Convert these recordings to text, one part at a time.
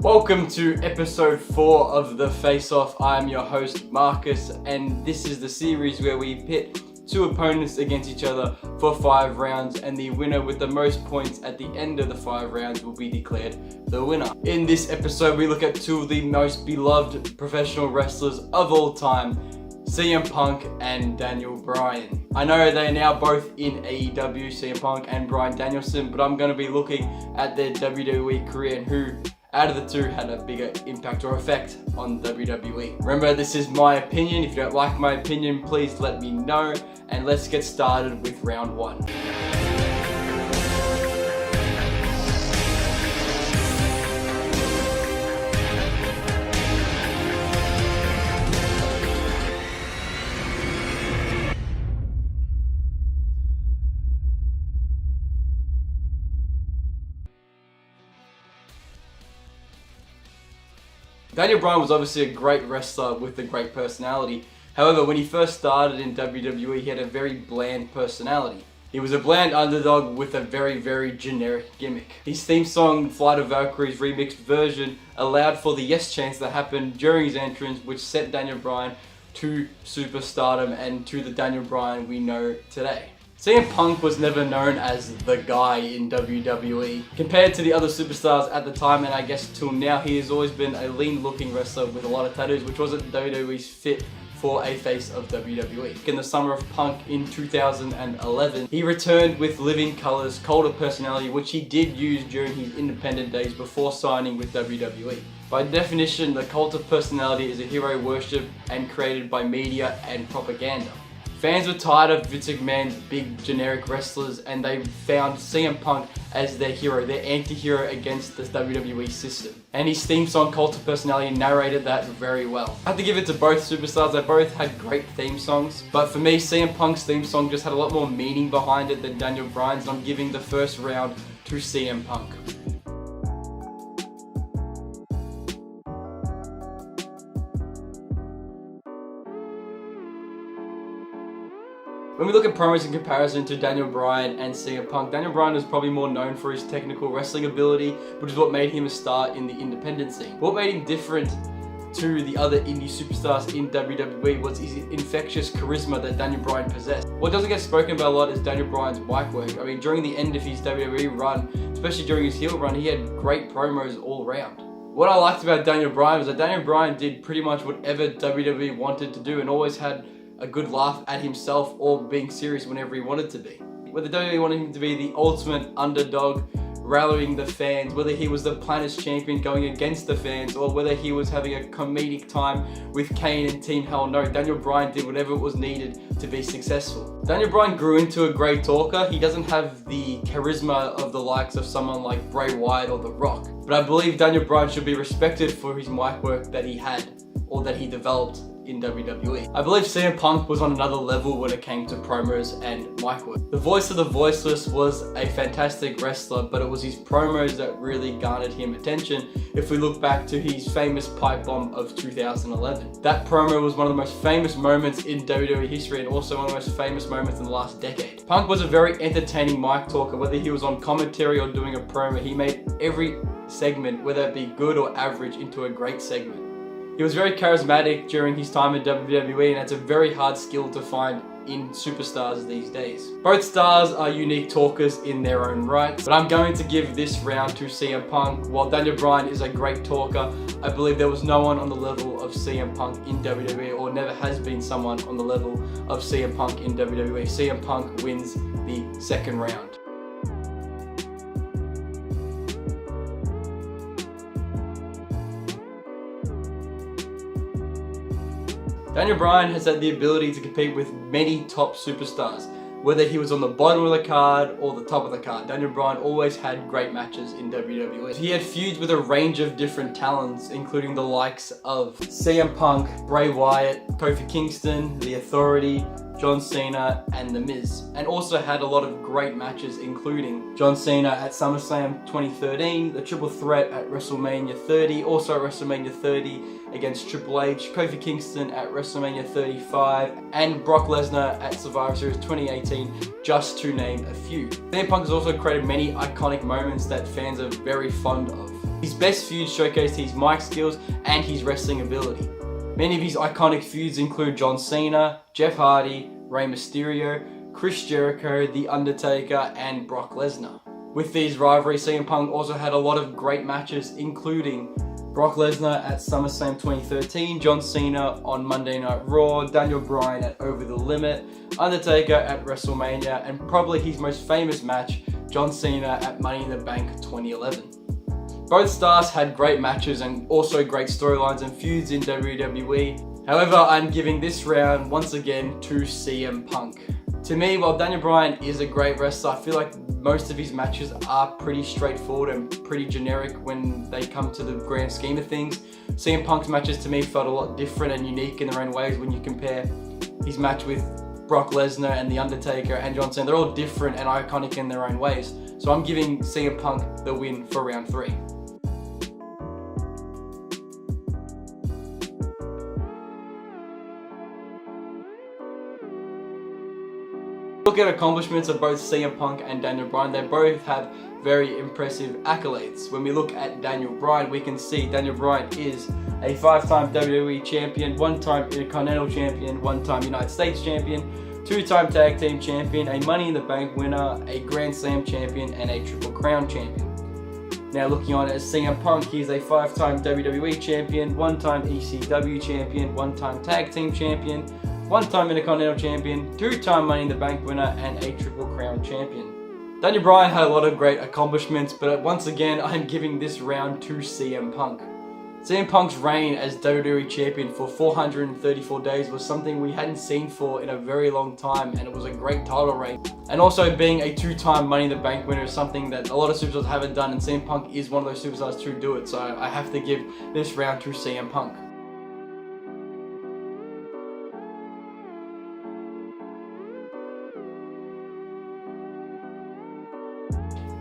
Welcome to episode 4 of The Face Off. I'm your host Marcus, and this is the series where we pit two opponents against each other for 5 rounds, and the winner with the most points at the end of the 5 rounds will be declared the winner. In this episode, we look at two of the most beloved professional wrestlers of all time, CM Punk and Daniel Bryan. I know they are now both in AEW, CM Punk and Bryan Danielson, but I'm going to be looking at their WWE career and who out of the two had a bigger impact or effect on WWE. Remember, this is my opinion. If you don't like my opinion, please let me know. And let's get started with round 1. Daniel Bryan was obviously a great wrestler with a great personality. However, when he first started in WWE, he had a very bland personality. He was a bland underdog with a very generic gimmick. His theme song, Flight of Valkyries remixed version, allowed for the yes chants that happened during his entrance, which set Daniel Bryan to superstardom and to the Daniel Bryan we know today. CM Punk was never known as the guy in WWE. Compared to the other superstars at the time, and I guess till now, he has always been a lean looking wrestler with a lot of tattoos, which wasn't WWE's fit for a face of WWE. In the summer of Punk in 2011, he returned with Living Color's Cult of Personality, which he did use during his independent days before signing with WWE. By definition, the Cult of Personality is a hero worship and created by media and propaganda. Fans were tired of Vince McMahon's big generic wrestlers, and they found CM Punk as their hero, their anti-hero against the WWE system. And his theme song, Cult of Personality, narrated that very well. I have to give it to both superstars. They both had great theme songs, but for me, CM Punk's theme song just had a lot more meaning behind it than Daniel Bryan's, and I'm giving the first round to CM Punk. When we look at promos in comparison to Daniel Bryan and CM Punk, Daniel Bryan is probably more known for his technical wrestling ability, which is what made him a star in the independent scene. What made him different to the other indie superstars in WWE was his infectious charisma that Daniel Bryan possessed. What doesn't get spoken about a lot is Daniel Bryan's mic work. I mean, during the end of his WWE run, especially during his heel run, he had great promos all around. What I liked about Daniel Bryan was that Daniel Bryan did pretty much whatever WWE wanted to do and always had a good laugh at himself or being serious whenever he wanted to be. Whether WWE wanted him to be the ultimate underdog, rallying the fans, whether he was the planet's champion going against the fans, or whether he was having a comedic time with Kane and Team Hell No, Daniel Bryan did whatever was needed to be successful. Daniel Bryan grew into a great talker. He doesn't have the charisma of the likes of someone like Bray Wyatt or The Rock, but I believe Daniel Bryan should be respected for his mic work that he had, or that he developed in WWE. I believe CM Punk was on another level when it came to promos and mic work. The voice of the voiceless was a fantastic wrestler, but it was his promos that really garnered him attention if we look back to his famous pipe bomb of 2011. That promo was one of the most famous moments in WWE history and also one of the most famous moments in the last decade. Punk was a very entertaining mic talker. Whether he was on commentary or doing a promo, he made every segment, whether it be good or average, into a great segment. He was very charismatic during his time in WWE, and it's a very hard skill to find in superstars these days. Both stars are unique talkers in their own right, but I'm going to give this round to CM Punk. While Daniel Bryan is a great talker, I believe there was no one on the level of CM Punk in WWE, or never has been someone on the level of CM Punk in WWE. CM Punk wins the second round. Daniel Bryan has had the ability to compete with many top superstars. Whether he was on the bottom of the card or the top of the card, Daniel Bryan always had great matches in WWE. He had feuds with a range of different talents, including the likes of CM Punk, Bray Wyatt, Kofi Kingston, The Authority, John Cena, and The Miz, and also had a lot of great matches, including John Cena at SummerSlam 2013, the Triple Threat at WrestleMania 30, also at WrestleMania 30 against Triple H, Kofi Kingston at WrestleMania 35, and Brock Lesnar at Survivor Series 2018, just to name a few. CM Punk has also created many iconic moments that fans are very fond of. His best feuds showcased his mic skills and his wrestling ability. Many of his iconic feuds include John Cena, Jeff Hardy, Rey Mysterio, Chris Jericho, The Undertaker, and Brock Lesnar. With these rivalries, CM Punk also had a lot of great matches, including Brock Lesnar at SummerSlam 2013, John Cena on Monday Night Raw, Daniel Bryan at Over the Limit, Undertaker at WrestleMania, and probably his most famous match, John Cena at Money in the Bank 2011. Both stars had great matches and also great storylines and feuds in WWE. However, I'm giving this round once again to CM Punk. To me, while Daniel Bryan is a great wrestler, I feel like most of his matches are pretty straightforward and pretty generic when they come to the grand scheme of things. CM Punk's matches to me felt a lot different and unique in their own ways when you compare his match with Brock Lesnar and The Undertaker and John Cena. They're all different and iconic in their own ways. So I'm giving CM Punk the win for round 3. Look at accomplishments of both CM Punk and Daniel Bryan. They both have very impressive accolades. When we look at Daniel Bryan, we can see Daniel Bryan is a 5-time WWE champion, 1-time Intercontinental champion, 1-time United States champion, 2-time Tag Team champion, a Money in the Bank winner, a Grand Slam champion, and a Triple Crown champion. Now looking on at CM Punk, he is a 5-time WWE champion, 1-time ECW champion, 1-time Tag Team champion, 1-time Intercontinental champion, 2-time Money in the Bank winner, and a Triple Crown champion. Daniel Bryan had a lot of great accomplishments, but once again, I'm giving this round to CM Punk. CM Punk's reign as WWE champion for 434 days was something we hadn't seen for in a very long time, and it was a great title reign. And also being a 2-time Money in the Bank winner is something that a lot of superstars haven't done, and CM Punk is one of those superstars to do it, so I have to give this round to CM Punk.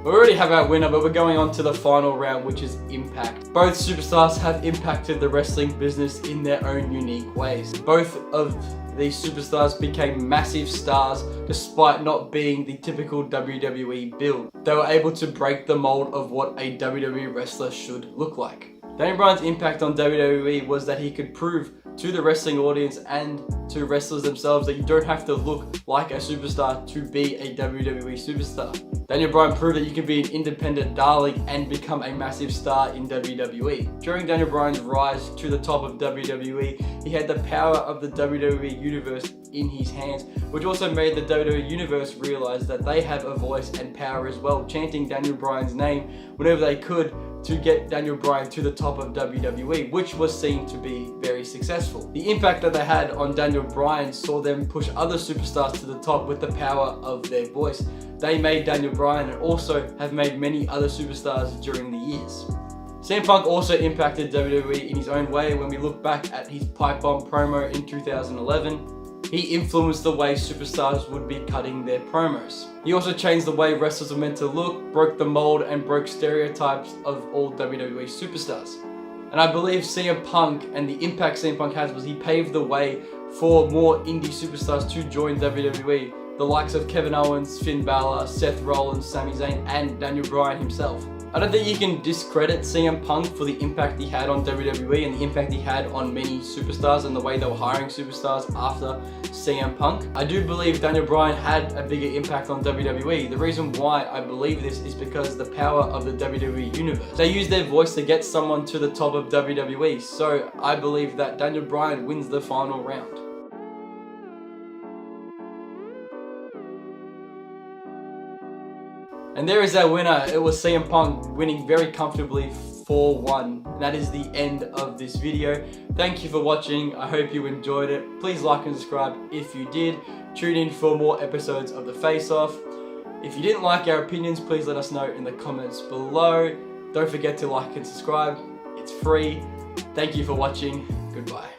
We already have our winner, but we're going on to the final round, which is Impact. Both superstars have impacted the wrestling business in their own unique ways. Both of these superstars became massive stars despite not being the typical WWE build. They were able to break the mold of what a WWE wrestler should look like. Daniel Bryan's impact on WWE was that he could prove to the wrestling audience and to wrestlers themselves that you don't have to look like a superstar to be a WWE superstar. Daniel Bryan proved that you can be an independent darling and become a massive star in WWE. During Daniel Bryan's rise to the top of WWE, he had the power of the WWE Universe in his hands, which also made the WWE Universe realize that they have a voice and power as well, chanting Daniel Bryan's name whenever they could to get Daniel Bryan to the top of WWE, which was seen to be very successful. The impact that they had on Daniel Bryan saw them push other superstars to the top with the power of their voice. They made Daniel Bryan and also have made many other superstars during the years. CM Punk also impacted WWE in his own way. When we look back at his pipe bomb promo in 2011, he influenced the way superstars would be cutting their promos. He also changed the way wrestlers were meant to look, broke the mold, and broke stereotypes of all WWE superstars. And I believe CM Punk and the impact CM Punk has was he paved the way for more indie superstars to join WWE. The likes of Kevin Owens, Finn Balor, Seth Rollins, Sami Zayn, and Daniel Bryan himself. I don't think you can discredit CM Punk for the impact he had on WWE and the impact he had on many superstars and the way they were hiring superstars after CM Punk. I do believe Daniel Bryan had a bigger impact on WWE. The reason why I believe this is because the power of the WWE Universe. They use their voice to get someone to the top of WWE, so I believe that Daniel Bryan wins the final round. And there is our winner. It was CM Punk winning very comfortably 4-1. And that is the end of this video. Thank you for watching. I hope you enjoyed it. Please like and subscribe if you did. Tune in for more episodes of The Face Off. If you didn't like our opinions, please let us know in the comments below. Don't forget to like and subscribe. It's free. Thank you for watching. Goodbye.